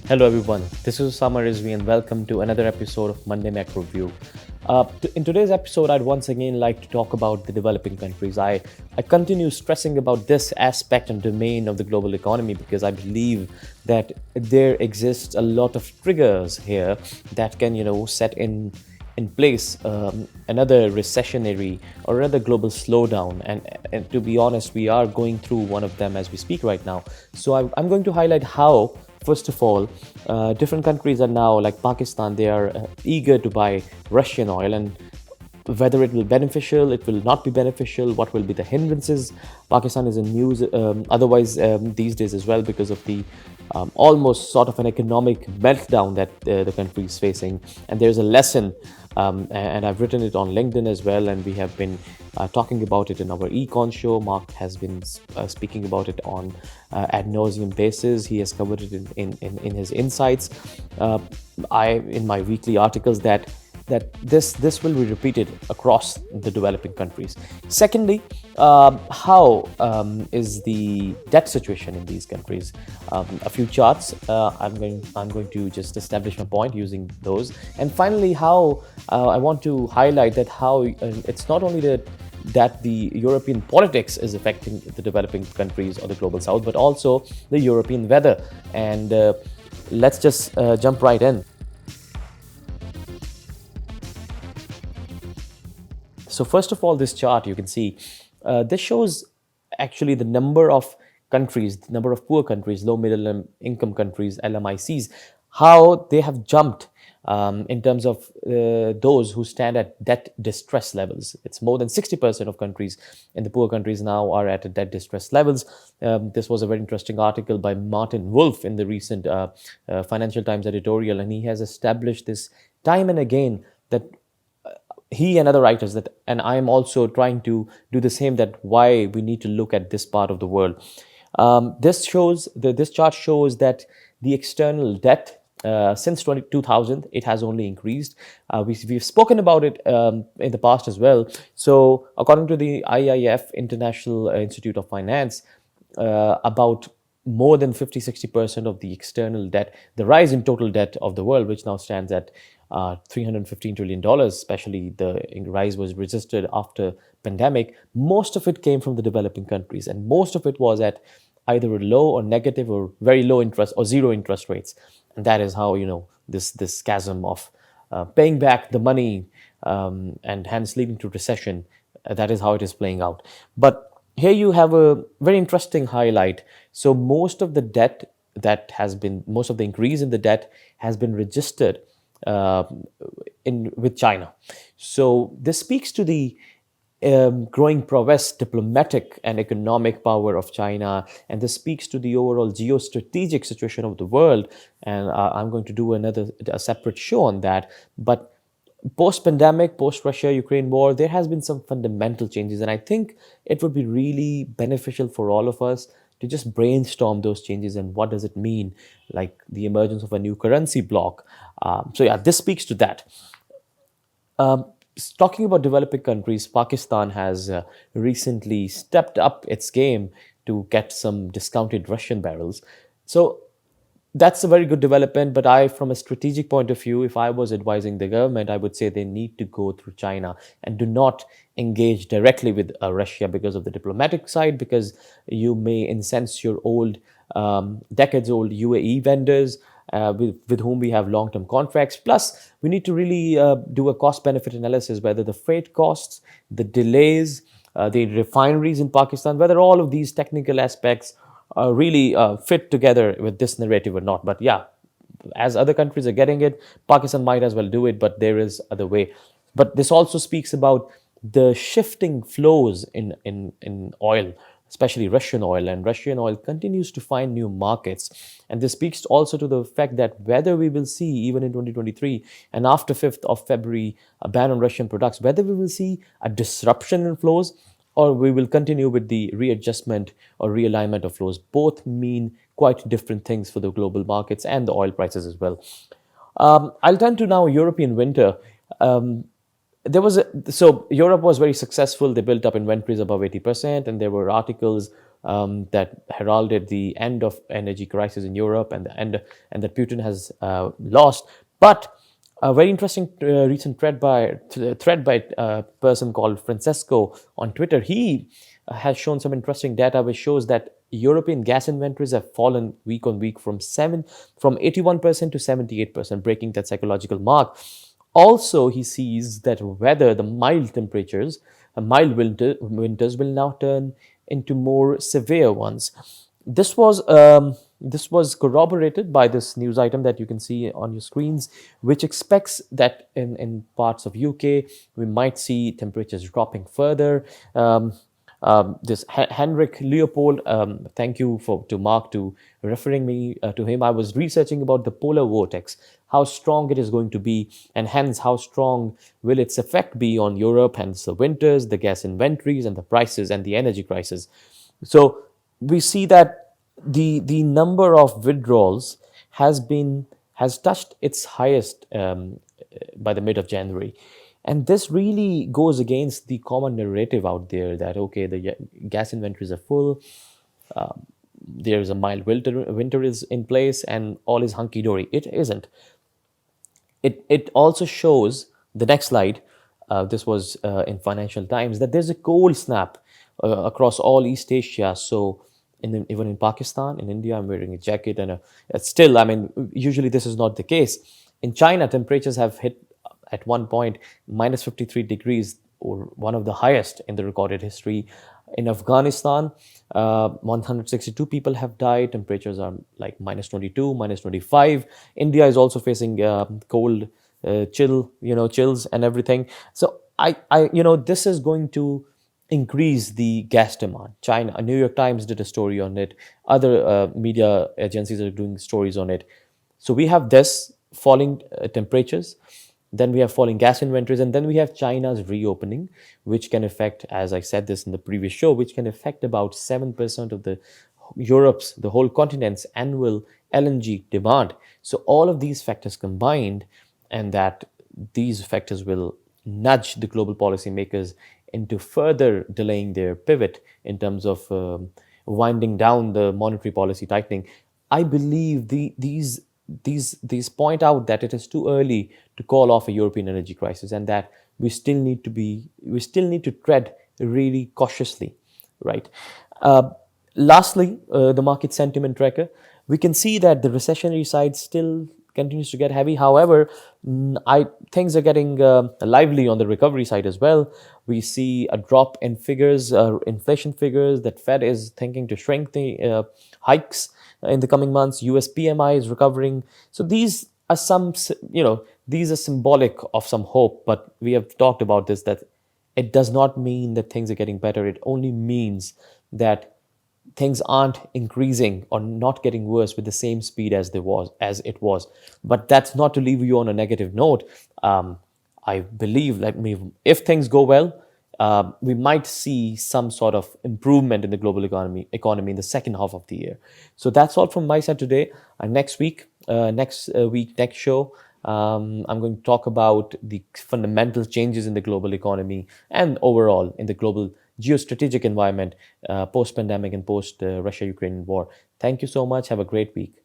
Hello everyone, this is Osama Rizvi and welcome to another episode of Monday Macro View. In today's episode, I'd once again like to talk about the developing countries. I continue stressing about this aspect and domain of the global economy because I believe that there exists a lot of triggers here that can, set in place another recessionary or another global slowdown. And to be honest, we are going through one of them as we speak right now. So I'm going to highlight how, first of all, different countries are now, like Pakistan, they are eager to buy Russian oil, and whether it will beneficial, it will not be beneficial, what will be the hindrances. Pakistan is in news otherwise these days as well because of the almost sort of an economic meltdown that the country is facing. And there's a lesson, and I've written it on LinkedIn as well, and we have been talking about it in our econ show. Mark has been speaking about it on ad nauseum basis. He has covered it in his insights. In my weekly articles that this will be repeated across the developing countries. Secondly, how is the debt situation in these countries? A few charts. I'm going to just establish my point using those. And finally, how I want to highlight that how it's not only that the European politics is affecting the developing countries or the global south, but also the European weather. And let's just jump right in. So first of all, this chart you can see, this shows actually the number of countries, the number of poor countries, low middle income countries, LMICs, how they have jumped in terms of those who stand at debt distress levels. It's more than 60% of countries in the poor countries now are at debt distress levels. This was a very interesting article by Martin Wolf in the recent Financial Times editorial, and he has established this time and again that he and other writers that, and I am also trying to do the same, that why we need to look at this part of the world. This chart shows that the external debt since 2000 it has only increased. We've spoken about it in the past as well. So according to the IIF, International Institute of Finance, about more than 50-60% of the external debt, the rise in total debt of the world, which now stands at $315 trillion, especially the rise was registered after pandemic. Most of it came from the developing countries, and most of it was at either a low or negative or very low interest or zero interest rates. And that is how, this chasm of paying back the money and hence leading to recession, that is how it is playing out. But here you have a very interesting highlight. So most of the most of the increase in the debt has been registered uh, with China. So this speaks to the growing prowess, diplomatic and economic power of China, and this speaks to the overall geostrategic situation of the world. And I'm going to do a separate show on that. But post-pandemic, post-Russia-Ukraine war, there has been some fundamental changes, and I think it would be really beneficial for all of us to just brainstorm those changes and what does it mean, like the emergence of a new currency bloc. So yeah, this speaks to that. Talking about developing countries, Pakistan has recently stepped up its game to get some discounted Russian barrels. So that's a very good development. But from a strategic point of view, if I was advising the government, I would say they need to go through China and do not engage directly with Russia because of the diplomatic side, because you may incense your decades old UAE vendors with whom we have long term contracts. Plus, we need to really do a cost benefit analysis, whether the freight costs, the delays, the refineries in Pakistan, whether all of these technical aspects really fit together with this narrative or not. But yeah, as other countries are getting it, Pakistan might as well do it, but there is other way. But this also speaks about the shifting flows in oil, especially Russian oil, and Russian oil continues to find new markets. And this speaks also to the fact that whether we will see, even in 2023 and after 5th of February, a ban on Russian products, whether we will see a disruption in flows or we will continue with the readjustment or realignment of flows. Both mean quite different things for the global markets and the oil prices as well. I'll turn to now European winter. there was so Europe was very successful. They built up inventories above 80%, and there were articles that heralded the end of energy crisis in Europe and the end, and that Putin has lost. But a very interesting recent thread by a person called Francesco on Twitter. He has shown some interesting data which shows that European gas inventories have fallen week on week from 81% to 78%, breaking that psychological mark. Also, he sees that whether the mild temperatures, winters will now turn into more severe ones. This was corroborated by this news item that you can see on your screens, which expects that in parts of UK we might see temperatures dropping further. This Henrik Leopold, thank you to Mark to referring me to him. I was researching about the polar vortex, how strong it is going to be, and hence how strong will its effect be on Europe, hence the winters, the gas inventories, and the prices and the energy crisis. So we see that the number of withdrawals has touched its highest by the mid of January. And this really goes against the common narrative out there that, okay, the gas inventories are full, there's a mild winter is in place, and all is hunky dory. It isn't. It also shows the next slide. This was in Financial Times that there's a cold snap across all East Asia. So even in Pakistan, in India, I'm wearing a jacket and still, I mean, usually this is not the case. In China, temperatures have hit at one point minus 53 degrees, or one of the highest in the recorded history. In Afghanistan, 162 people have died. Temperatures are like minus 22, minus 25. India is also facing cold, chills and everything. So this is going to increase the gas demand. China, New York Times did a story on it. Other media agencies are doing stories on it. So we have this falling temperatures, then we have falling gas inventories, and then we have China's reopening, which can affect, as I said this in the previous show, which can affect about 7% of the whole continent's annual LNG demand. So all of these factors combined, and that these factors will nudge the global policymakers into further delaying their pivot in terms of winding down the monetary policy tightening. I believe these point out that it is too early to call off a European energy crisis, and that we still need to tread really cautiously, right? Lastly, the market sentiment tracker, we can see that the recessionary side still continues to get heavy. However, things are getting lively on the recovery side as well. We see a drop in figures, inflation figures, that Fed is thinking to shrink the hikes in the coming months. US PMI is recovering. So these are these are symbolic of some hope, but we have talked about this, that it does not mean that things are getting better. It only means that things aren't increasing or not getting worse with the same speed as it was. But that's not to leave you on a negative note. I believe that if things go well, we might see some sort of improvement in the global economy in the second half of the year. So that's all from my side today. Next show, I'm going to talk about the fundamental changes in the global economy and overall in the global geostrategic environment post-pandemic and post-Russia-Ukraine war. Thank you so much. Have a great week.